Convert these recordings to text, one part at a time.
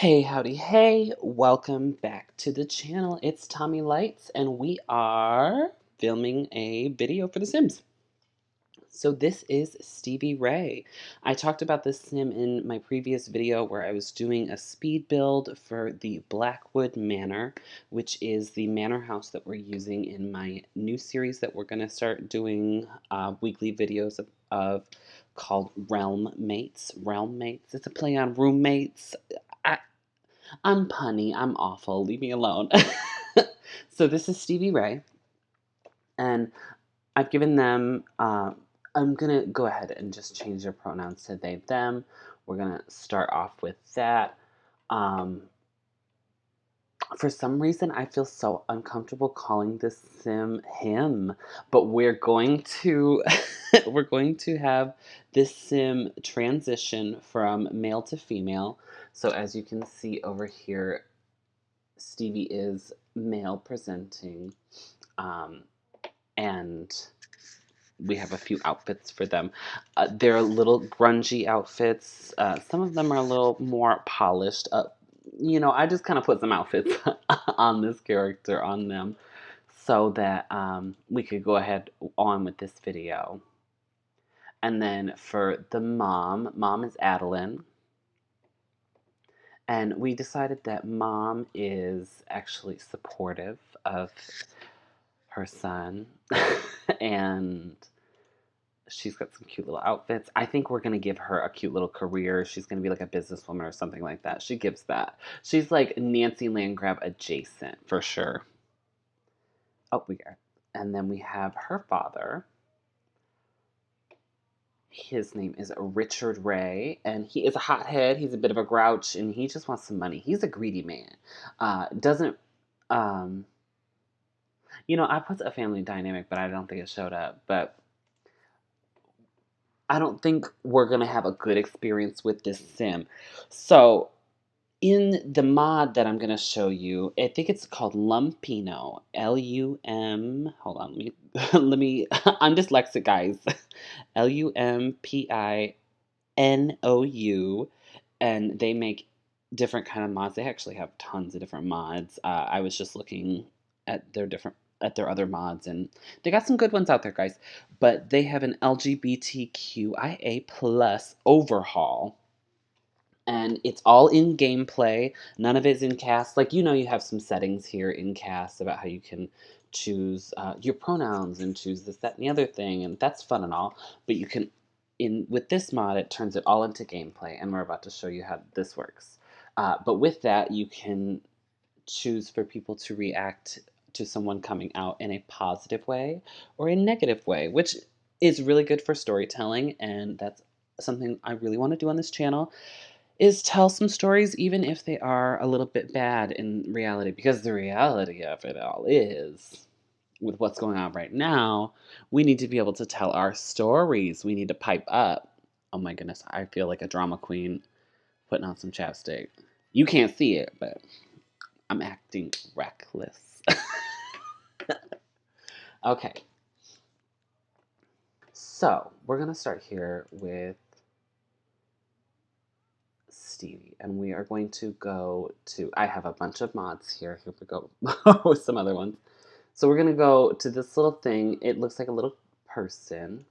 Hey, howdy, hey, welcome back to the channel. It's Tommy Lights, and we are filming a video for The Sims. So this is Stevie Ray. I talked about this sim in my previous video where I was doing a speed build for the Blackwood Manor, which is the manor house that we're using in my new series that we're going to start doing weekly videos of called Realm Mates. Realm Mates. It's a play on roommates. I'm punny. I'm awful. Leave me alone. So this is Stevie Ray, and I've given them. I'm gonna go ahead and just change their pronouns to they them. We're gonna start off with that. Um, for some reason, I feel so uncomfortable calling this sim him, but we're going to we're going to have this sim transition from male to female. So as you can see over here, Stevie is male presenting, um, and we have a few outfits for them. They're little grungy outfits. Some of them are a little more polished. I just kind of put some outfits on this character on them so that we could go ahead on with this video. And then for the mom is Adeline. And we decided that mom is actually supportive of her son. And she's got some cute little outfits. I think we're going to give her a cute little career. She's going to be like a businesswoman or something like that. She gives that. She's like Nancy Landgraf adjacent for sure. Oh, we are. And then we have her father. His name is Richard Ray, and he is a hothead. He's a bit of a grouch, and he just wants some money. He's a greedy man. Doesn't, um, I put a family dynamic, but I don't think it showed up. But I don't think we're going to have a good experience with this sim. So, in the mod that I'm going to show you, I think it's called Lumpino. L-U-M, hold on, I'm dyslexic, guys. Lumpino, and they make different kind of mods. They actually have tons of different mods. I was just looking at their other mods, and they got some good ones out there, guys. But they have an LGBTQIA plus overhaul, and it's all in gameplay. None of it's in cast. Like, you have some settings here in cast about how you can choose your pronouns and choose this, that, and the other thing, and that's fun and all. But you can, with this mod, it turns it all into gameplay, and we're about to show you how this works. But with that, you can choose for people to react to someone coming out in a positive way or a negative way, which is really good for storytelling, and that's something I really want to do on this channel, is tell some stories even if they are a little bit bad in reality, because the reality of it all is, with what's going on right now, we need to be able to tell our stories. We need to pipe up. Oh my goodness, I feel like a drama queen putting on some chapstick. You can't see it, but I'm acting reckless. Okay. So, we're going to start here with Stevie, and we are going to go to, I have a bunch of mods here. Here we go with some other ones. So we're going to go to this little thing. It looks like a little person.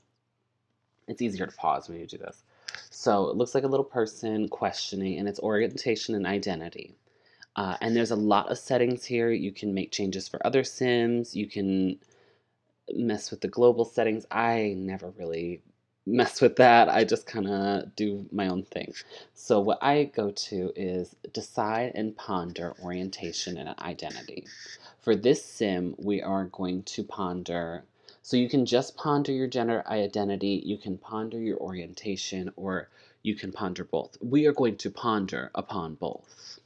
It's easier to pause when you do this. So it looks like a little person questioning, and it's orientation and identity. And there's a lot of settings here. You can make changes for other Sims. You can mess with the global settings. I never really mess with that. I just kind of do my own thing. So what I go to is decide and ponder orientation and identity. For this sim, we are going to ponder. So you can just ponder your gender identity, you can ponder your orientation, or you can ponder both. We are going to ponder upon both.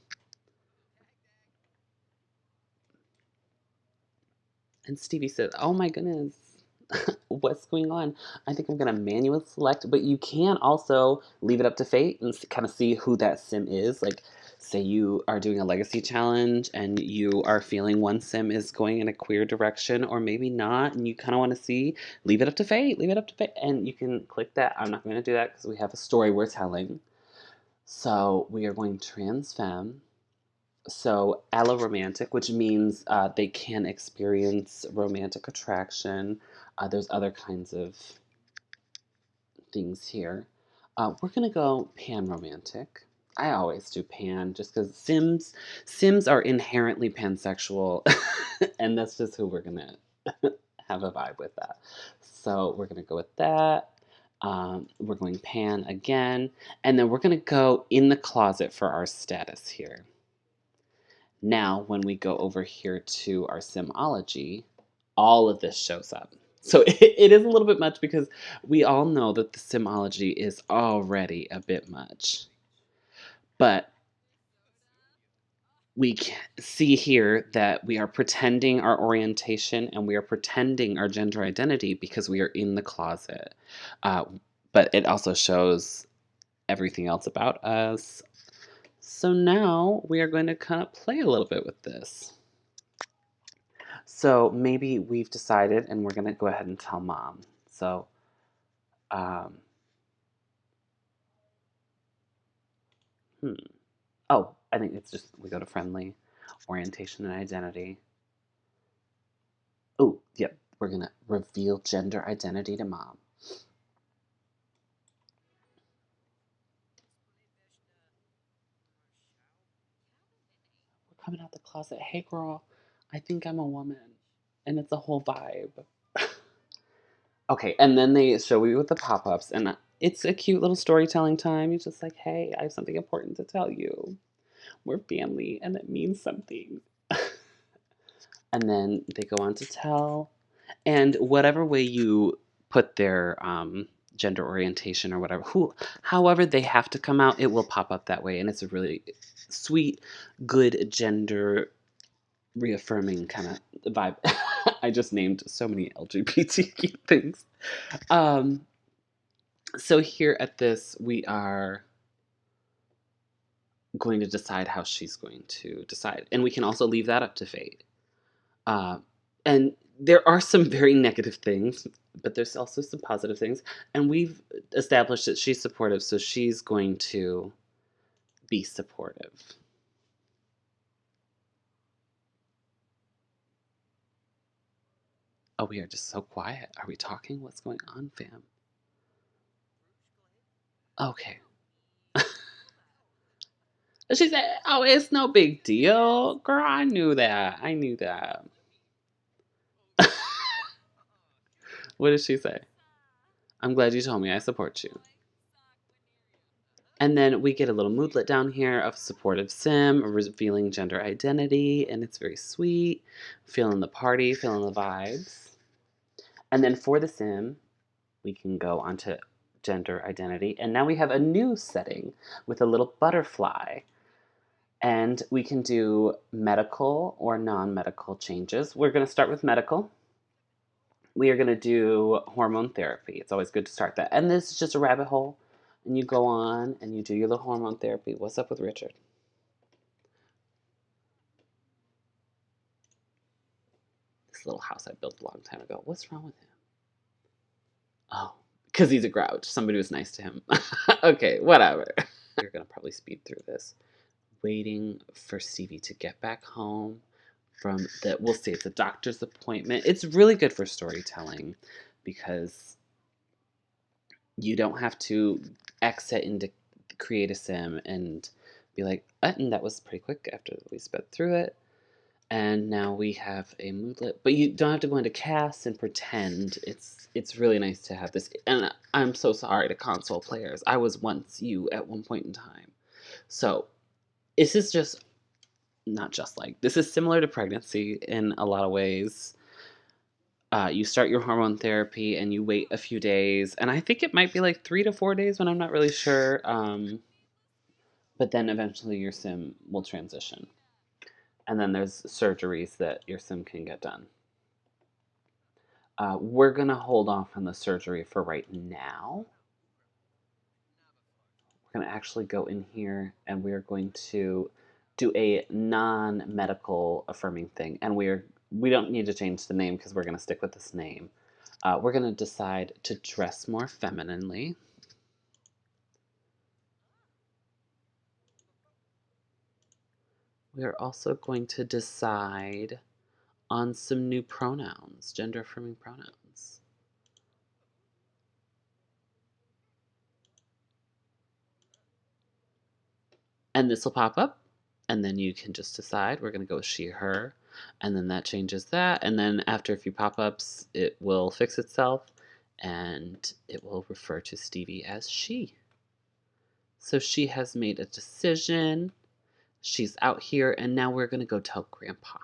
And Stevie says, oh my goodness, what's going on? I think I'm going to manually select, but you can also leave it up to fate and kind of see who that sim is. Like, say you are doing a legacy challenge and you are feeling one sim is going in a queer direction, or maybe not, and you kind of want to see, leave it up to fate, leave it up to fate. And you can click that. I'm not going to do that because we have a story we're telling. So we are going trans femme. So alloromantic, which means they can experience romantic attraction. There's other kinds of things here. We're gonna go pan romantic. I always do pan just because Sims are inherently pansexual, and that's just who we're gonna have a vibe with that. So we're gonna go with that. We're going pan again, and then we're gonna go in the closet for our status here. Now, when we go over here to our Simology, all of this shows up. So it is a little bit much because we all know that the Simology is already a bit much. But we can see here that we are pretending our orientation and we are pretending our gender identity because we are in the closet. Uh, but it also shows everything else about us. So now we are going to kind of play a little bit with this. So maybe we've decided and we're going to go ahead and tell mom. So, um, hmm. Oh, I think it's just we go to friendly, orientation and identity. Oh, yep. We're going to reveal gender identity to mom. We're coming out the closet. Hey, girl, I think I'm a woman. And it's a whole vibe. Okay, and then they show you with the pop ups, and it's a cute little storytelling time. You're just like, hey, I have something important to tell you. We're family, and it means something. And then they go on to tell, and whatever way you put their gender orientation or whatever, however they have to come out, it will pop up that way, and it's a really sweet, good gender reaffirming kind of vibe. I just named so many LGBTQ things. Um, so here at this, we are going to decide how she's going to decide, and we can also leave that up to fate. Uh, and there are some very negative things, but there's also some positive things. And we've established that she's supportive, so she's going to be supportive. Oh, we are just so quiet. Are we talking? What's going on, fam? Okay. She said, oh, it's no big deal. Girl, I knew that. I knew that. What did she say? I'm glad you told me. I support you. And then we get a little moodlet down here of supportive sim, revealing gender identity, and it's very sweet. Feeling the party, feeling the vibes. And then for the sim, we can go onto gender identity. And now we have a new setting with a little butterfly. And we can do medical or non medical changes. We're going to start with medical. We are going to do hormone therapy. It's always good to start that. And this is just a rabbit hole. And you go on and you do your little hormone therapy. What's up with Richard? This little house I built a long time ago. What's wrong with him? Oh, because he's a grouch. Somebody was nice to him. Okay, whatever. We're going to probably speed through this. Waiting for Stevie to get back home from the, we'll say it's a doctor's appointment. It's really good for storytelling because you don't have to exit into create a sim and be like, and that was pretty quick after we sped through it. And now we have a moodlet, but you don't have to go into cast and pretend. It's really nice to have this. And I'm so sorry to console players. I was once you at one point in time. So this is just not just like this is similar to pregnancy in a lot of ways. You start your hormone therapy and you wait a few days, and I think it might be like 3 to 4 days, but I'm not really sure. But then eventually your sim will transition, and then there's surgeries that your sim can get done. We're gonna hold off on the surgery for right now. We're gonna actually go in here and we're going to do a non-medical affirming thing, and we don't need to change the name because we're gonna stick with this name. We're gonna decide to dress more femininely. we're also going to decide on some new pronouns, gender affirming pronouns. And this will pop up, and then you can just decide we're going to go with she, her, and then that changes that. And then after a few pop-ups, it will fix itself, and it will refer to Stevie as she. So she has made a decision. She's out here, and now we're going to go tell Grandpa.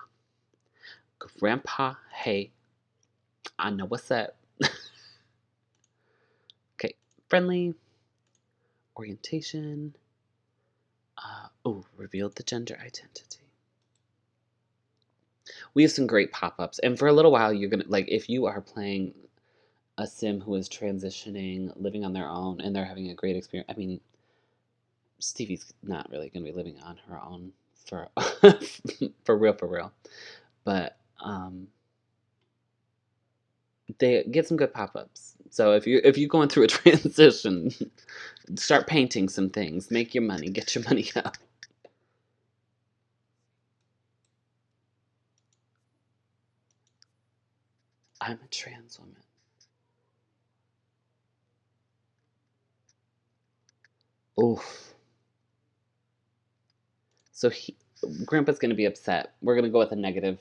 Grandpa, hey, I know what's up. Okay, friendly, orientation. Revealed the gender identity. We have some great pop-ups, and for a little while you're gonna, like, if you are playing a sim who is transitioning, living on their own, and they're having a great experience. I mean, Stevie's not really gonna be living on her own for for real, but they get some good pop-ups. So if you're going through a transition, start painting some things, make your money, get your money up. I'm a trans woman. Oof. So Grandpa's gonna be upset. We're gonna go with a negative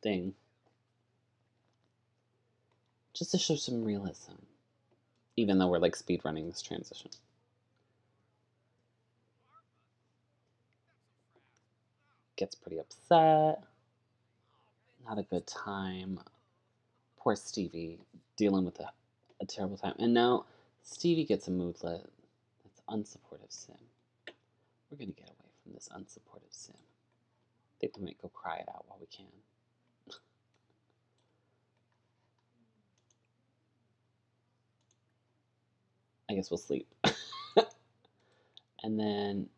thing, just to show some realism, even though we're like speed running this transition. Gets pretty upset. Not a good time. Poor Stevie dealing with a terrible time. And now Stevie gets a moodlet. That's unsupportive sim. We're gonna get away from this unsupportive sim. I think we might go cry it out while we can. I guess we'll sleep. And then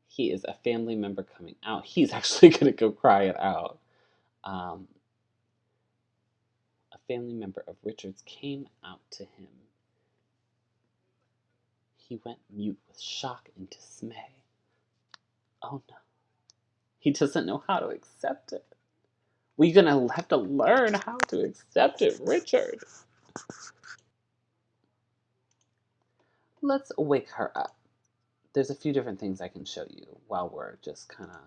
he is a family member coming out. He's actually gonna go cry it out. A family member of Richard's came out to him. He went mute with shock and dismay. Oh no. He doesn't know how to accept it. We're gonna have to learn how to accept it, Richard. Let's wake her up. There's a few different things I can show you while we're just kind of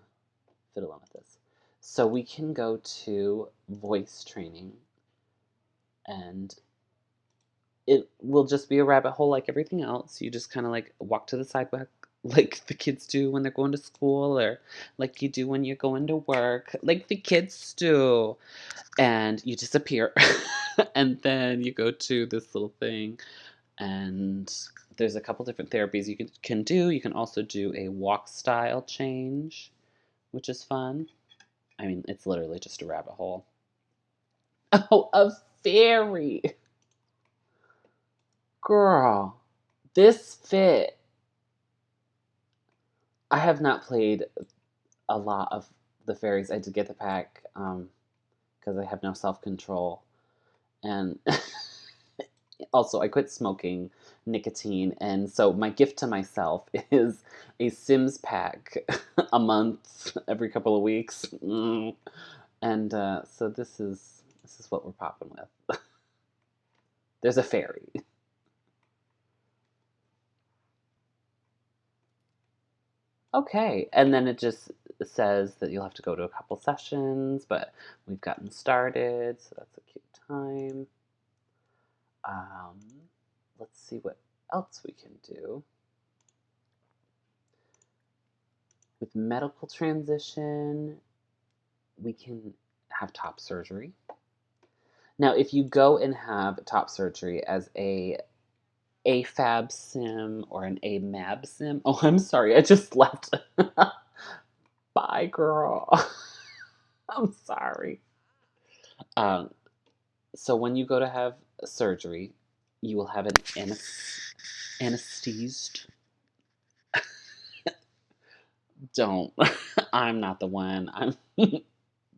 fiddling with this. So we can go to voice training, and it will just be a rabbit hole like everything else. You just kind of like walk to the sidewalk like the kids do when they're going to school, or like you do when you're going to work, like the kids do. And you disappear. And then you go to this little thing, and there's a couple different therapies you can do. You can also do a walk style change, which is fun. I mean, it's literally just a rabbit hole. Oh, a fairy. Girl, this fit. I have not played a lot of the fairies. I did get the pack because I have no self-control. And also, I quit smoking nicotine, and so my gift to myself is a Sims pack a month, every couple of weeks. And so this is what we're popping with. There's a fairy. Okay, and then it just says that you'll have to go to a couple sessions, but we've gotten started, so that's a cute time. Um, let's see what else we can do. With medical transition, we can have top surgery. Now, if you go and have top surgery as a AFAB sim or an AMAB sim, oh, I'm sorry, I just left. Bye, girl. I'm sorry. Um, so when you go to have surgery, you will have an anesthetist. Don't. I'm not the one. I'm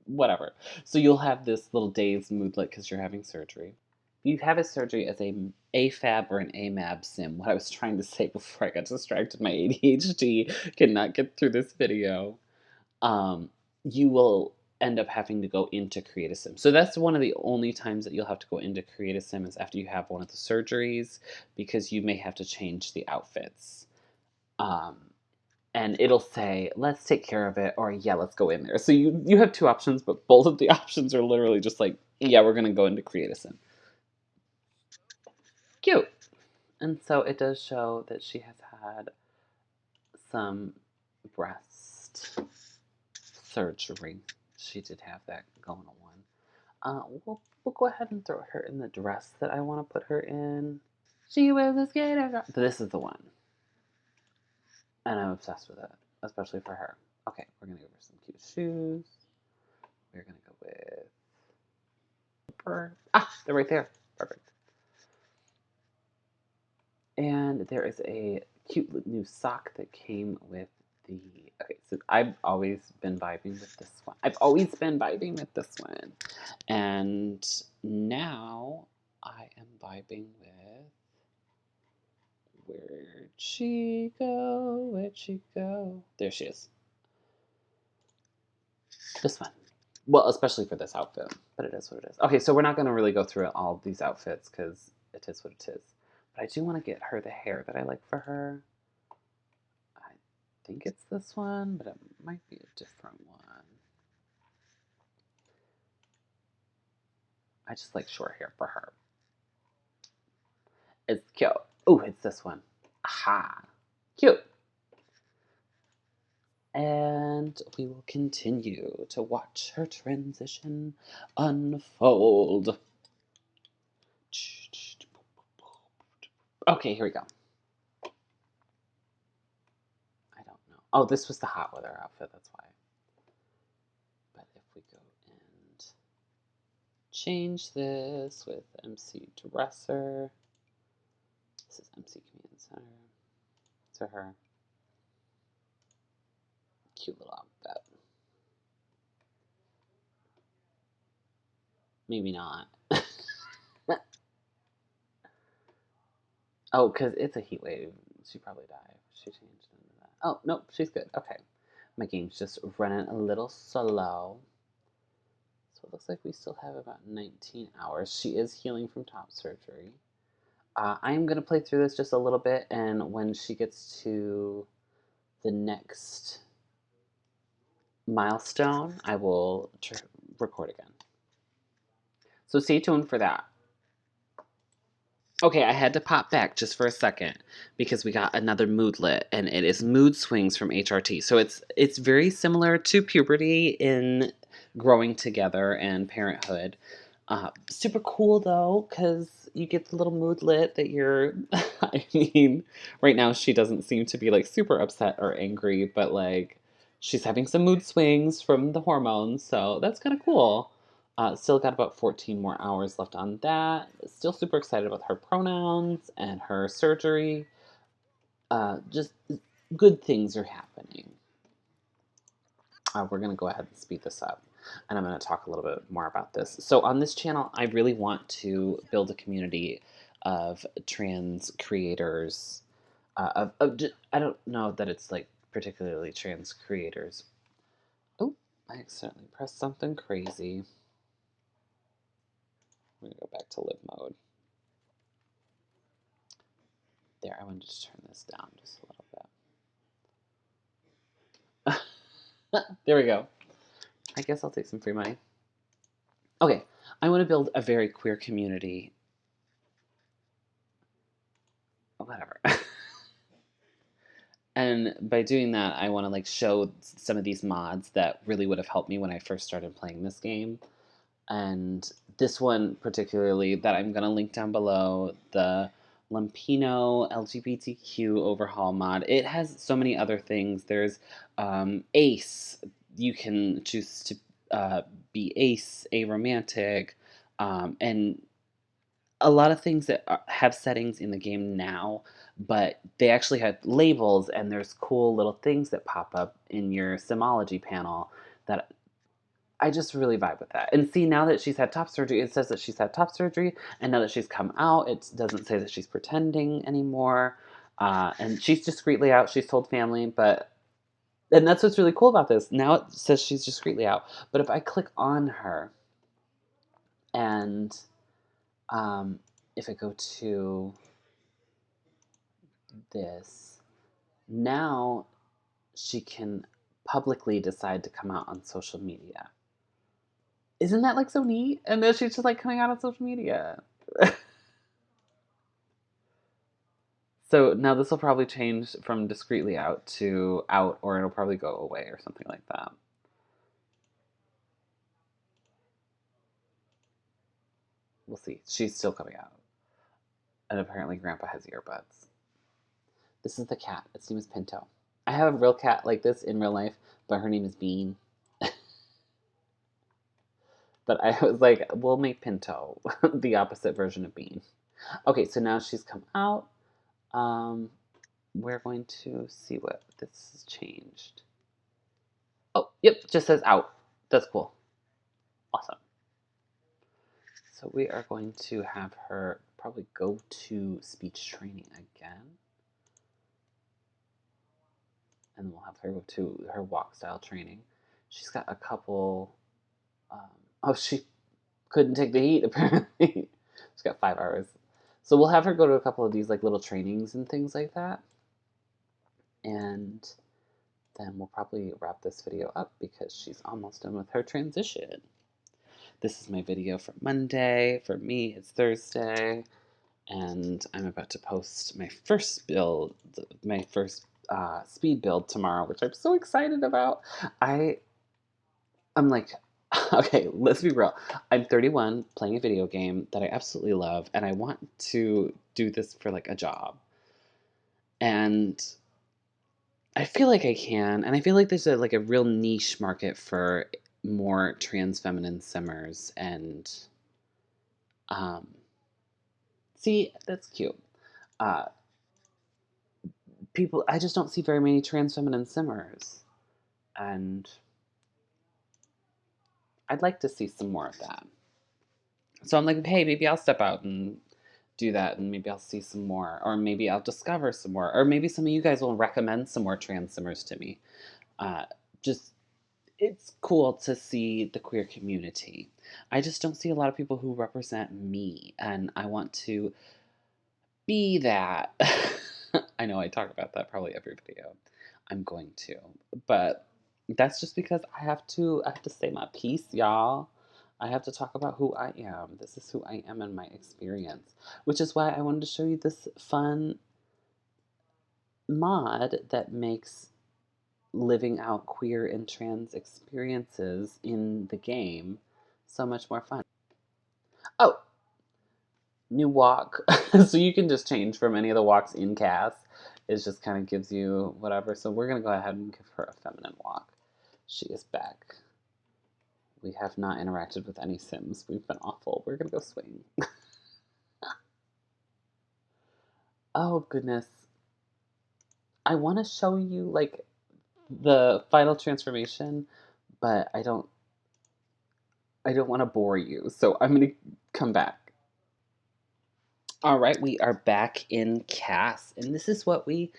whatever. So you'll have this little dazed moodlet because you're having surgery. You have a surgery as a AFAB or an AMAB sim. What I was trying to say before I got distracted, my ADHD cannot get through this video. you will end up having to go into Create a Sim. So that's one of the only times that you'll have to go into Create a Sim is after you have one of the surgeries, because you may have to change the outfits. Um, and it'll say, let's take care of it, or yeah, let's go in there. So you have two options, but both of the options are literally just like, yeah, we're gonna go into Create a Sim. Cute. And so it does show that she has had some breast surgery. She did have that going on. We'll go ahead and throw her in the dress that I want to put her in. She was a skater girl. This is the one. And I'm obsessed with it, especially for her. Okay, we're going to give her some cute shoes. We're going to go with... they're right there. Perfect. And there is a cute new sock that came with the... Okay, so I've always been vibing with this one. I've always been vibing with this one. And now I am vibing with... Where'd she go? Where'd she go? There she is. This one. Well, especially for this outfit, but it is what it is. Okay, so we're not going to really go through all these outfits because it is what it is. But I do want to get her the hair that I like for her. I think it's this one, but it might be a different one. I just like short hair for her. It's cute. Oh, it's this one. Aha. Cute. And we will continue to watch her transition unfold. Okay, here we go. I don't know. Oh, this was the hot weather outfit, that's why. But if we go and change this with MC Dresser. This is MC Command Center. To her. Cute little outfit. Maybe not. Oh, because it's a heat wave. She'd probably die if she changed into that. Oh, nope, she's good. Okay. My game's just running a little slow. So it looks like we still have about 19 hours. She is healing from top surgery. I am going to play through this just a little bit, and when she gets to the next milestone, I will record again. So stay tuned for that. Okay, I had to pop back just for a second because we got another moodlet, and it is Mood Swings from HRT. So it's very similar to puberty in growing together and parenthood. Super cool though, because you get the little moodlet that you're. I mean, right now she doesn't seem to be like super upset or angry, but like she's having some mood swings from the hormones, so that's kind of cool. Still got about 14 more hours left on that. Still super excited about her pronouns and her surgery. Just good things are happening. We're going to go ahead and speed this up, and I'm going to talk a little bit more about this. So on this channel, I really want to build a community of trans creators. I don't know that it's like particularly trans creators. Oh, I accidentally pressed something crazy. I'm going to go back to live mode. There, I wanted to turn this down just a little bit. There we go. I guess I'll take some free money. Okay, I want to build a very queer community. Whatever. And by doing that, I want to like show some of these mods that really would have helped me when I first started playing this game. And this one particularly that I'm going to link down below, the Lumpino LGBTQ Overhaul mod. It has so many other things. There's Ace. You can choose to be Ace, aromantic, and a lot of things that have settings in the game now, but they actually have labels, and there's cool little things that pop up in your Simology panel that I just really vibe with that. And see, now that she's had top surgery, it says that she's had top surgery, and now that she's come out, it doesn't say that she's pretending anymore. And she's discreetly out. She's told family, but And that's what's really cool about this. Now it says she's discreetly out. But if I click on her and if I go to this, now she can publicly decide to come out on social media. Isn't that like so neat? And then she's just like coming out on social media. So now this will probably change from discreetly out to out, or it'll probably go away or something like that. We'll see. She's still coming out. And apparently Grandpa has earbuds. This is the cat. Its name is Pinto. I have a real cat like this in real life, but her name is Bean. But I was like, we'll make Pinto the opposite version of Bean. Okay, so now she's come out. We're going to see what this has changed. Oh, yep, just says out. That's cool. Awesome. So we are going to have her probably go to speech training again. And then we'll have her go to her walk style training. She's got a couple. Oh, she couldn't take the heat, apparently. She's got 5 hours. So we'll have her go to a couple of these like little trainings and things like that. And then we'll probably wrap this video up because she's almost done with her transition. This is my video for Monday. For me, it's Thursday. And I'm about to post my first build, my first speed build tomorrow, which I'm so excited about. I'm like, okay, let's be real. I'm 31, playing a video game that I absolutely love, and I want to do this for like a job. And I feel like I can, and I feel like there's a real niche market for more trans feminine simmers, and see, that's cute. People, I just don't see very many trans feminine simmers, and I'd like to see some more of that. So I'm like, hey, maybe I'll step out and do that, and maybe I'll see some more, or maybe I'll discover some more, or maybe some of you guys will recommend some more trans simmers to me. Just, it's cool to see the queer community. I just don't see a lot of people who represent me, and I want to be that. I know I talk about that probably every video. I'm going to, but that's just because I have to say my piece, y'all. I have to talk about who I am. This is who I am in my experience, which is why I wanted to show you this fun mod that makes living out queer and trans experiences in the game so much more fun. Oh, new walk. So you can just change from any of the walks in Cass. It just kind of gives you whatever. So we're going to go ahead and give her a feminine walk. She is back. We have not interacted with any Sims. We've been awful. We're going to go swing. Oh, goodness. I want to show you, like, the final transformation, but I don't want to bore you. So I'm going to come back. All right, we are back in Cass, and this is what we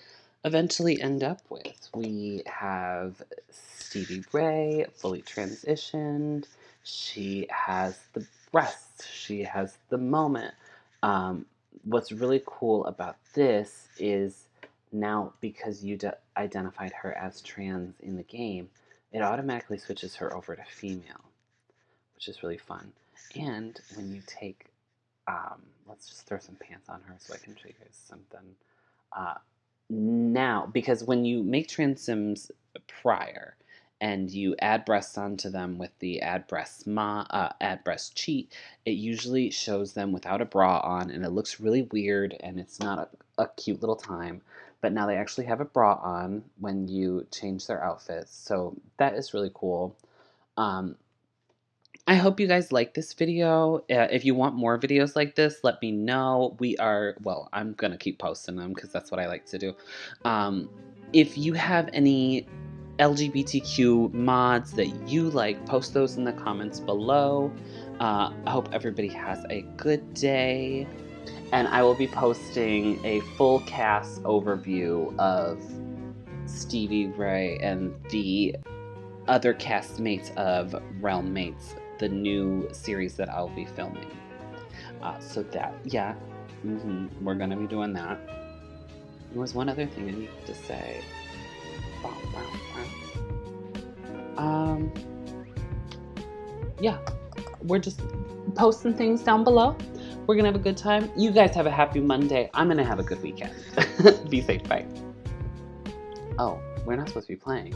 eventually end up with. We have Stevie Ray fully transitioned. She has the breasts. She has the moment. What's really cool about this is now, because you identified her as trans in the game, it automatically switches her over to female, which is really fun. And when you take, let's just throw some pants on her so I can show you guys something. Now, because when you make trans sims prior and you add breasts onto them with the add breast cheat, it usually shows them without a bra on, and it looks really weird, and it's not a cute little time. But now they actually have a bra on when you change their outfits, so that is really cool. I hope you guys like this video. If you want more videos like this, let me know. Well, I'm going to keep posting them because that's what I like to do. If you have any LGBTQ mods that you like, post those in the comments below. I hope everybody has a good day. And I will be posting a full cast overview of Stevie Ray and the other castmates of Realm Mates, the new series that I'll be filming. So that, yeah, we're gonna be doing that. There was one other thing I needed to say. Yeah, we're just posting things down below. We're gonna have a good time. You guys have a happy Monday. I'm gonna have a good weekend. Be safe. Bye. Oh, we're not supposed to be playing.